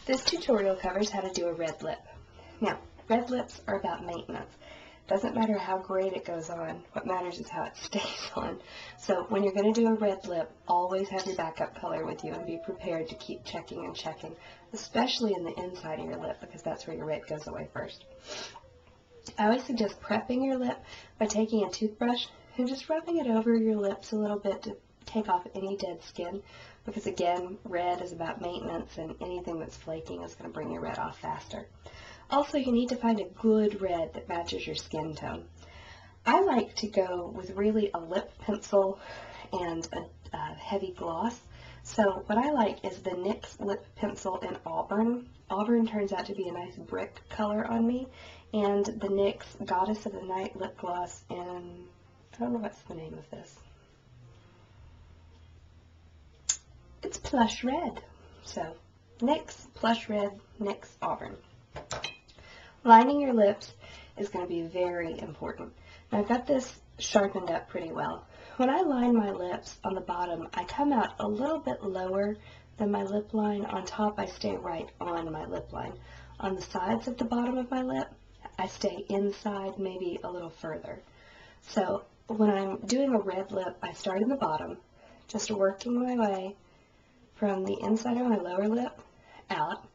This tutorial covers how to do a red lip. Now, red lips are about maintenance. Doesn't matter how great it goes on, what matters is how it stays on. So when you're going to do a red lip, always have your backup color with you and be prepared to keep checking and checking, especially in the inside of your lip because that's where your red goes away first. I always suggest prepping your lip by taking a toothbrush and just rubbing it over your lips a little bit to take off any dead skin, because again, red is about maintenance and anything that's flaking is going to bring your red off faster. Also, you need to find a good red that matches your skin tone. I like to go with really a lip pencil and a heavy gloss. So what I like is the NYX lip pencil in Auburn. Auburn turns out to be a nice brick color on me, and the NYX Goddess of the Night lip gloss in, I don't know what's the name of this. It's Plush Red. So NYX Plush Red, NYX Auburn. Lining your lips is going to be very important. Now I've got this sharpened up pretty well. When I line my lips on the bottom, I come out a little bit lower than my lip line. On top, I stay right on my lip line. On the sides of the bottom of my lip, I stay inside, maybe a little further. So when I'm doing a red lip, I start in the bottom, just working my way from the inside of my lower lip out.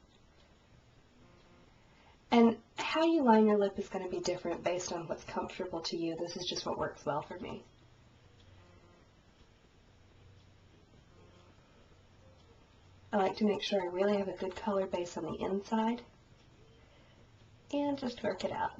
And how you line your lip is going to be different based on what's comfortable to you. This is just what works well for me. I like to make sure I really have a good color base on the inside and just work it out.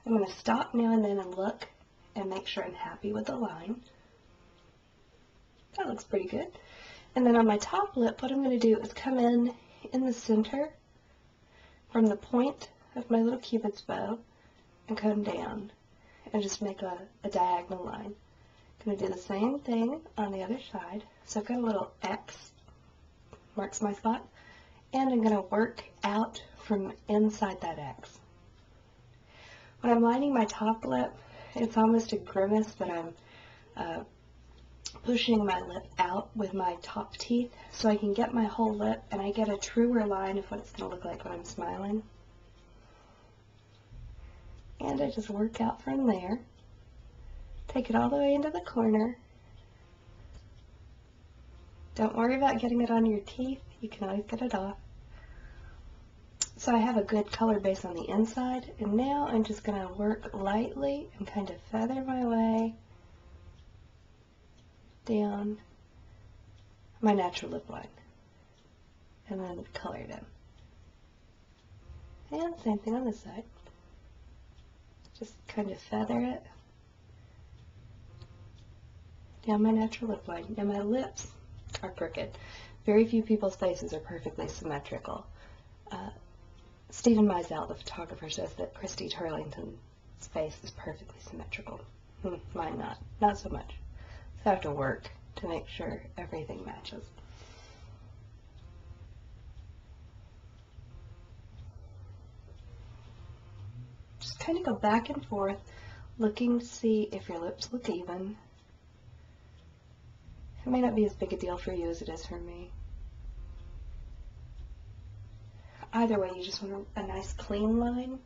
I'm going to stop now and then and look and make sure I'm happy with the line. That looks pretty good. And then on my top lip, what I'm going to do is come in the center from the point of my little cupid's bow and come down and just make a diagonal line. I'm going to do the same thing on the other side. So I've got a little X, marks my spot, and I'm going to work out from inside that X. When I'm lining my top lip, it's almost a grimace, but I'm pushing my lip out with my top teeth so I can get my whole lip and I get a truer line of what it's going to look like when I'm smiling. And I just work out from there. Take it all the way into the corner. Don't worry about getting it on your teeth. You can always get it off. So I have a good color base on the inside, and now I'm just going to work lightly and kind of feather my way down my natural lip line, and then color it in. And same thing on this side. Just kind of feather it down my natural lip line. Now my lips are crooked. Very few people's faces are perfectly symmetrical. Stephen Meisel, the photographer, says that Christy Turlington's face is perfectly symmetrical. Mine not. Not so much. So I have to work to make sure everything matches. Just kind of go back and forth, looking to see if your lips look even. It may not be as big a deal for you as it is for me. Either way, you just want a nice clean line.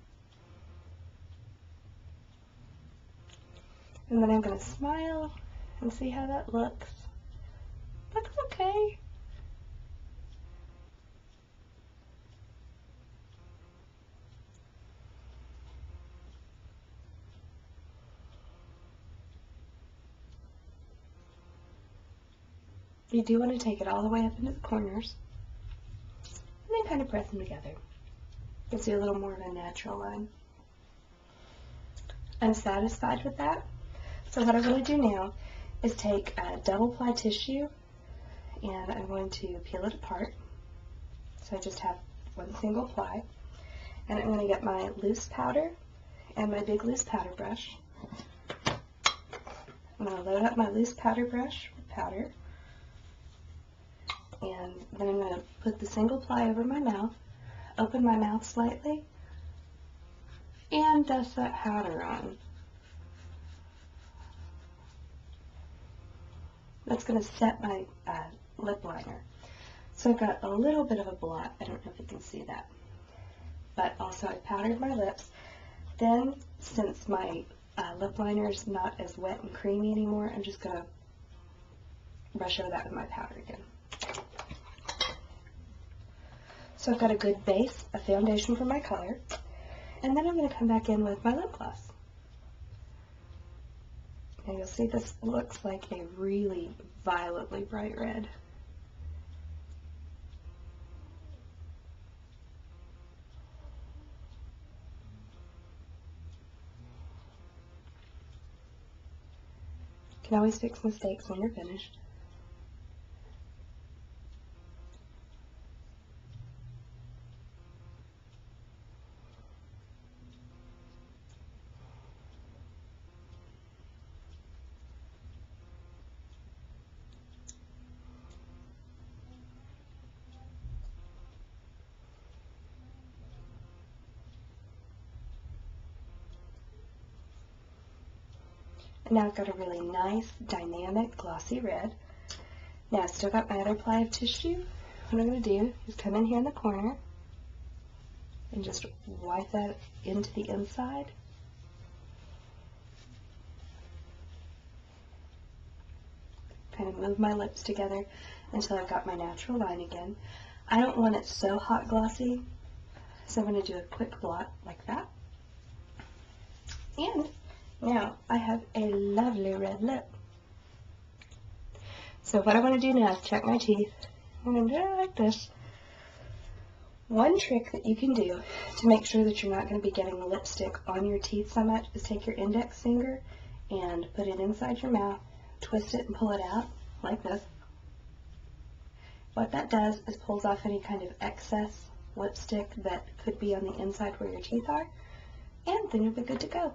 And then I'm going to smile and see how that looks. Looks okay. You do want to take it all the way up into the corners. And then kind of press them together. Gives you a little more of a natural line. I'm satisfied with that. So what I'm going to do now is take a double ply tissue and I'm going to peel it apart. So I just have one single ply. And I'm going to get my loose powder and my big loose powder brush. I'm going to load up my loose powder brush with powder. And then I'm going to put the single ply over my mouth, open my mouth slightly, and dust that powder on. That's going to set my lip liner. So I've got a little bit of a blot. I don't know if you can see that. But also I powdered my lips. Then, since my lip liner is not as wet and creamy anymore, I'm just going to brush over that with my powder again. So I've got a good base, a foundation for my color, and then I'm going to come back in with my lip gloss. And you'll see this looks like a really violently bright red. You can always fix mistakes when you're finished. And now I've got a really nice, dynamic, glossy red. Now I've still got my other ply of tissue. What I'm going to do is come in here in the corner and just wipe that into the inside. Kind of move my lips together until I've got my natural line again. I don't want it so hot glossy, so I'm going to do a quick blot like that. And now I have a lovely red lip. So what I want to do now is check my teeth. I'm going to do it like this. One trick that you can do to make sure that you're not going to be getting lipstick on your teeth so much is take your index finger and put it inside your mouth, twist it and pull it out like this. What that does is pulls off any kind of excess lipstick that could be on the inside where your teeth are, and then you'll be good to go.